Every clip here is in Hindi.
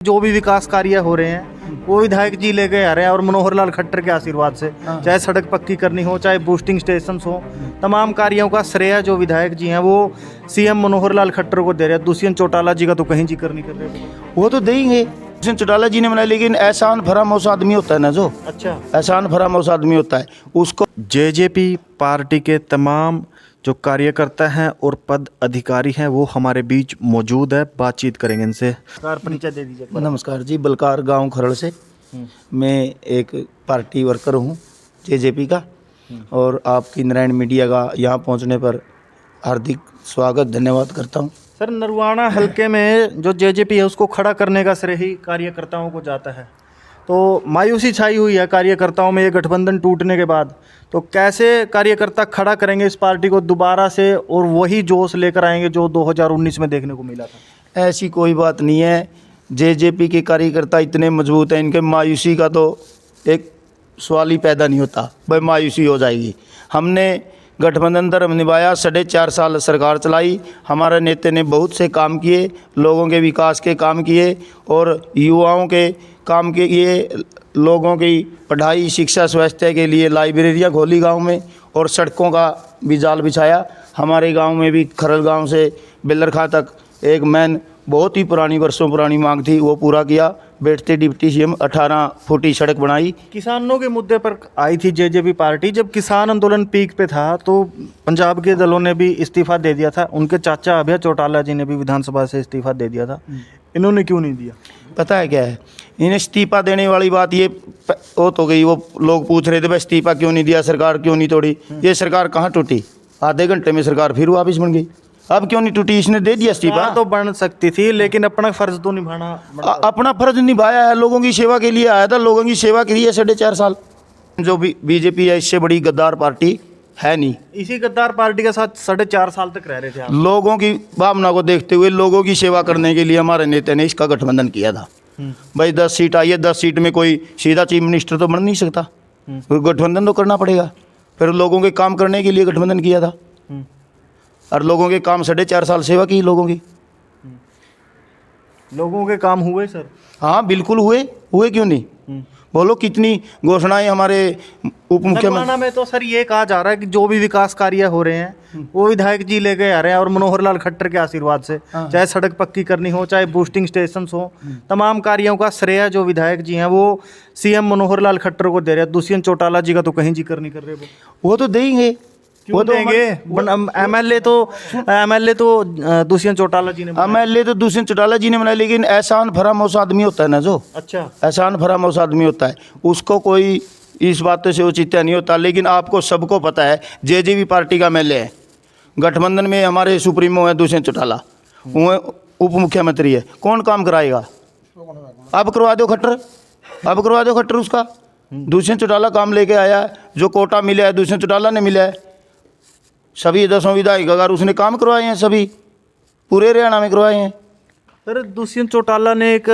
जो भी विकास कार्य हो रहे हैं वो विधायक जी लेके आ रहे हैं और मनोहर लाल खट्टर के आशीर्वाद से, चाहे सड़क पक्की करनी हो, चाहे बूस्टिंग स्टेशन हो, तमाम कार्यों का श्रेय जो विधायक जी हैं वो सीएम मनोहर लाल खट्टर को दे रहे हैं। दुष्यंत चौटाला जी का तो कहीं जिक्र नहीं कर रहे। वो तो देंगे, दुष्यंत चौटाला जी ने बनाया, लेकिन एहसान फरामोश आदमी होता है ना, जो अच्छा एहसान फरामोश आदमी होता है उसको। जेजेपी पार्टी के तमाम जो कार्यकर्ता हैं और पद अधिकारी हैं वो हमारे बीच मौजूद है, बातचीत करेंगे इनसे। परिचय दे दीजिए। नमस्कार जी, बलकार गांव खरड़ से मैं एक पार्टी वर्कर हूं जेजेपी का, और आपकी नारायण मीडिया का यहाँ पहुँचने पर हार्दिक स्वागत धन्यवाद करता हूँ। सर, नरवाना हलके में जो जेजेपी है उसको खड़ा करने का श्रेय ही कार्यकर्ताओं को जाता है, तो मायूसी छाई हुई है कार्यकर्ताओं में ये गठबंधन टूटने के बाद। तो कैसे कार्यकर्ता खड़ा करेंगे इस पार्टी को दोबारा से और वही जोश लेकर आएंगे जो 2019 में देखने को मिला था? ऐसी कोई बात नहीं है, जेजेपी के कार्यकर्ता इतने मजबूत हैं, इनके मायूसी का तो एक सवाल ही पैदा नहीं होता, भाई मायूसी हो जाएगी। हमने गठबंधन धर्म निभाया, 4.5 साल सरकार चलाई, हमारे नेता ने बहुत से काम किए, लोगों के विकास के काम किए और युवाओं के काम किए, लोगों की पढ़ाई शिक्षा स्वास्थ्य के लिए लाइब्रेरियां खोली गांव में, और सड़कों का भी जाल बिछाया। हमारे गांव में भी खरल गांव से बेलरखा तक एक मैन बहुत ही पुरानी वर्षों पुरानी मांग थी, वो पूरा किया। बैठते डिप्टी सीएम 18 फुटी सड़क बनाई। किसानों के मुद्दे पर आई थी जेजेपी पार्टी। जब किसान आंदोलन पीक पे था तो पंजाब के दलों ने भी इस्तीफा दे दिया था, उनके चाचा अभय चौटाला जी ने भी विधानसभा से इस्तीफा दे दिया था, इन्होंने क्यों नहीं दिया? पता है क्या है, इन्हें इस्तीफा देने वाली बात ये वो तो गई, वो लोग पूछ रहे थे भाई इस्तीफा क्यों नहीं दिया, सरकार क्यों नहीं तोड़ी। ये सरकार कहाँ टूटी, आधे घंटे में सरकार फिर वापस बन गई। अब क्यों नहीं टूटी, इसने दे दिया इस्तीफा। तो बन सकती थी, लेकिन अपना फर्ज तो निभाना अपना फर्ज निभाया है, लोगों की सेवा के लिए आया था, लोगों की सेवा की है 4.5 साल। जो भी बीजेपी है, इससे बड़ी गद्दार पार्टी है नहीं। इसी गद्दार पार्टी के साथ 4.5 साल तक रह रहे थे आप। लोगों की भावना को देखते हुए, लोगों की सेवा करने के लिए हमारे नेता ने इसका गठबंधन किया था। भाई 10 सीट आई है, 10 सीट में कोई सीधा चीफ मिनिस्टर तो बन नहीं सकता, गठबंधन तो करना पड़ेगा। फिर लोगों के काम करने के लिए गठबंधन किया था, और लोगों के काम 4.5 साल सेवा की लोगों की। लोगों के काम हुए सर? हाँ बिल्कुल हुए क्यों नहीं। बोलो कितनी घोषणाएं हमारे उप मुख्यमंत्री में तो सर ये कहा जा रहा है कि जो भी विकास कार्य हो रहे हैं वो विधायक जी लेके आ रहे हैं और मनोहर लाल खट्टर के आशीर्वाद से, चाहे सड़क पक्की करनी हो, चाहे बूस्टिंग स्टेशन हो, तमाम कार्यों का श्रेय जो विधायक जी हैं वो सीएम मनोहर लाल खट्टर को दे रहे हैं। दुष्यंत चौटाला जी का तो कहीं जिक्र नहीं कर रहे। वो तो देंगे, वो देंगे। एमएलए तो दुष्यंत चौटाला जी ने बनाया, लेकिन एहसान फरामोश आदमी होता है ना, जो अच्छा एहसान फरामोश आदमी होता है, उसको कोई इस बात से औचित्य नहीं होता। लेकिन आपको सबको पता है जेजेपी पार्टी का एमएलए है, गठबंधन में हमारे सुप्रीमो है दुष्यंत चौटाला, वो उप मुख्यमंत्री है, कौन काम कराएगा? अब करवा दो खट्टर उसका। दुष्यंत चौटाला काम लेके आया है, जो कोटा मिला है दुष्यंत चौटाला ने मिला है। सभी 10 विधायक अगर उसने काम करवाए हैं, सभी पूरे हरियाणा में करवाए हैं। सर, दुष्यंत चौटाला ने एक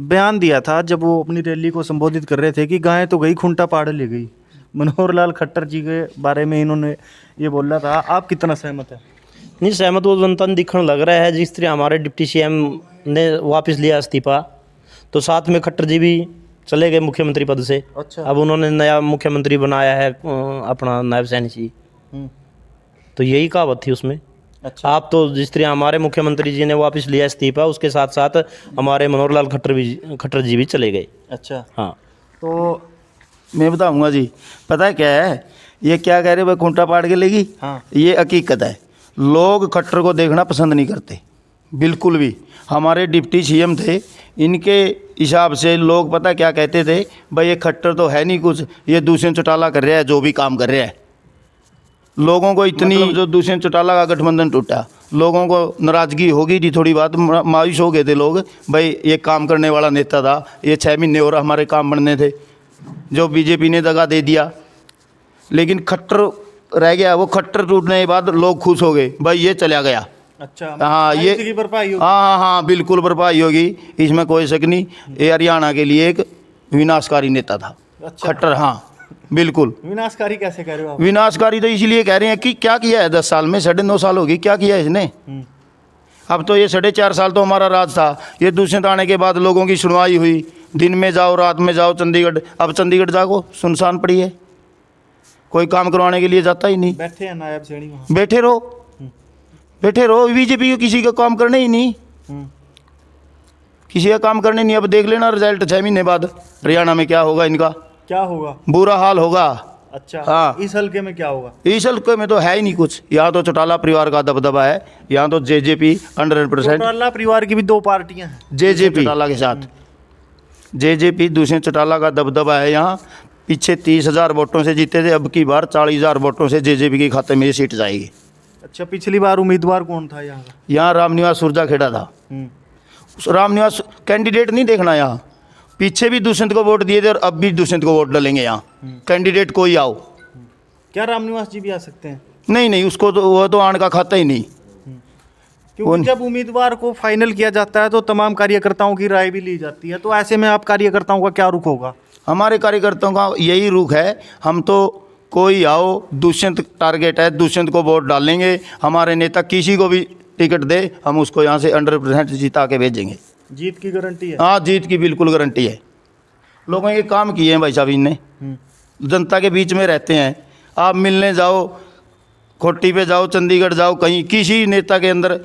बयान दिया था जब वो अपनी रैली को संबोधित कर रहे थे कि गाय तो गई खूंटा पाड़ ले गई। मनोहर लाल खट्टर जी के बारे में इन्होंने ये बोला था, आप कितना सहमत है? नहीं सहमत, वो जनता दिखने लग रहा है। जिस तरह हमारे डिप्टी सीएम ने वापस लिया इस्तीफा, तो साथ में खट्टर जी भी चले गए मुख्यमंत्री पद से। अच्छा। अब उन्होंने नया मुख्यमंत्री बनाया है अपना नायब सैनी जी, तो यही कहावत थी उसमें। अच्छा। आप तो जिस तरह हमारे मुख्यमंत्री जी ने वापस लिया इस्तीफा, उसके साथ साथ हमारे मनोहर लाल खट्टर जी भी चले गए। अच्छा हाँ, तो मैं बताऊंगा जी, पता है क्या है, ये क्या कह रहे भाई खूंटा पाड़ के लेगी। हाँ। ये हकीकत है, लोग खट्टर को देखना पसंद नहीं करते बिल्कुल भी। हमारे डिप्टी सीएम थे, इनके हिसाब से लोग पता क्या कहते थे, भाई ये खट्टर तो है नहीं कुछ, ये दुष्यंत चौटाला कर रहा है जो भी काम कर रहा है। लोगों को इतनी जो दुष्यंत चौटाला का गठबंधन टूटा, लोगों को नाराजगी होगी थी, थोड़ी बात मायूस हो गए थे लोग, भाई ये काम करने वाला नेता था, ये 6 महीने और हमारे काम बनने थे, जो बीजेपी ने दगा दे दिया। लेकिन खट्टर रह गया, वो खट्टर टूटने के बाद लोग खुश हो गए, भाई ये चला गया। अच्छा, हाँ ये भरपाई होगी। हाँ बिल्कुल भरपाई होगी, इसमें कोई शक नहीं। ये हरियाणा के लिए एक विनाशकारी नेता था। अच्छा। खट्टर, हाँ बिल्कुल। विनाशकारी कैसे कह रहे हो आप? विनाशकारी तो इसलिए कह रहे हैं कि क्या किया है 10 साल में, 9.5 साल हो गई, क्या किया है इसने। अब तो ये 4.5 साल तो हमारा राज था, ये दूसरे आने के बाद लोगों की सुनवाई हुई, दिन में जाओ रात में जाओ चंडीगढ़, अब चंडीगढ़ जाओ सुनसान पड़ी है, कोई काम करवाने के लिए जाता ही नहीं। बैठे हैं नायब सैनी वहाँ। बैठे रहो, बीजेपी को किसी का काम करने ही नहीं, किसी का काम करने नहीं। अब देख लेना रिजल्ट 6 महीने बाद हरियाणा में क्या होगा, इनका क्या होगा? बुरा हाल होगा। अच्छा, हाँ। इस हल्के में क्या होगा? इस हल्के में तो है ही नहीं कुछ, यहाँ तो चौटाला परिवार का दबदबा है, यहाँ तो जेजेपी 100%। चौटाला परिवार की भी 2 पार्टियां हैं जेजेपी चौटाला के साथ, जेजेपी दूसरे चौटाला का दबदबा है यहाँ। पीछे 30,000 वोटों से जीते थे, अब की बार 40,000 वोटों से जेजेपी के खाते में ये सीट जाएगी। अच्छा, पिछली बार उम्मीदवार कौन था यहाँ का? यहाँ रामनिवास सुरजाखेड़ा था। उस रामनिवास कैंडिडेट नहीं देखना यहाँ, पीछे भी दुष्यंत को वोट दिए थे और अब भी दुष्यंत को वोट डालेंगे यहाँ। कैंडिडेट कोई आओ। क्या रामनिवास जी भी आ सकते हैं? नहीं, उसको तो वो तो आन का खाता ही नहीं। क्योंकि जब उम्मीदवार को फाइनल किया जाता है तो तमाम कार्यकर्ताओं की राय भी ली जाती है, तो ऐसे में आप कार्यकर्ताओं का क्या रुख होगा? हमारे कार्यकर्ताओं का यही रुख है, हम तो कोई आओ, दुष्यंत टारगेट है, दुष्यंत को वोट डालेंगे। हमारे नेता किसी को भी टिकट दे, हम उसको यहाँ से 100% जिता के भेजेंगे। जीत की गारंटी है? हाँ, जीत की बिल्कुल गारंटी है। लोगों के काम किए हैं भाई साहब इनने, जनता के बीच में रहते हैं। आप मिलने जाओ, खोटी पे जाओ, चंडीगढ़ जाओ, कहीं किसी नेता के अंदर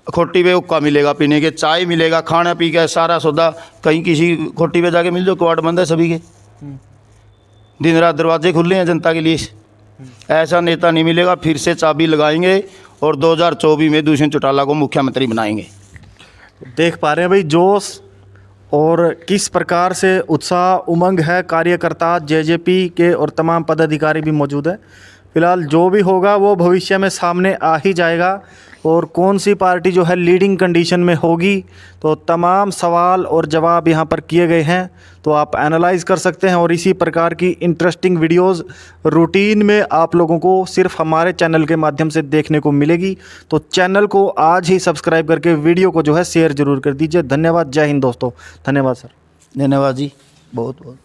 खोटी पे हुक्का मिलेगा, पीने के चाय मिलेगा, खाना पी के सारा सौदा, कहीं किसी खोटी पे जाके मिल जाओ, क्वार्ट बंद है सभी के, दिन रात दरवाजे खुले हैं जनता के लिए। ऐसा नेता नहीं मिलेगा, फिर से चाबी लगाएंगे और 2024 में दुष्यंत चौटाला को मुख्यमंत्री बनाएंगे। देख पा रहे हैं भाई जोश और किस प्रकार से उत्साह उमंग है, कार्यकर्ता जेजेपी के और तमाम पदाधिकारी भी मौजूद है। फिलहाल जो भी होगा वो भविष्य में सामने आ ही जाएगा, और कौन सी पार्टी जो है लीडिंग कंडीशन में होगी, तो तमाम सवाल और जवाब यहाँ पर किए गए हैं, तो आप एनालाइज कर सकते हैं। और इसी प्रकार की इंटरेस्टिंग वीडियोस रूटीन में आप लोगों को सिर्फ हमारे चैनल के माध्यम से देखने को मिलेगी। तो चैनल को आज ही सब्सक्राइब करके वीडियो को जो है शेयर ज़रूर कर दीजिए। धन्यवाद। जय हिंद दोस्तों। धन्यवाद सर। धन्यवाद जी, बहुत बहुत।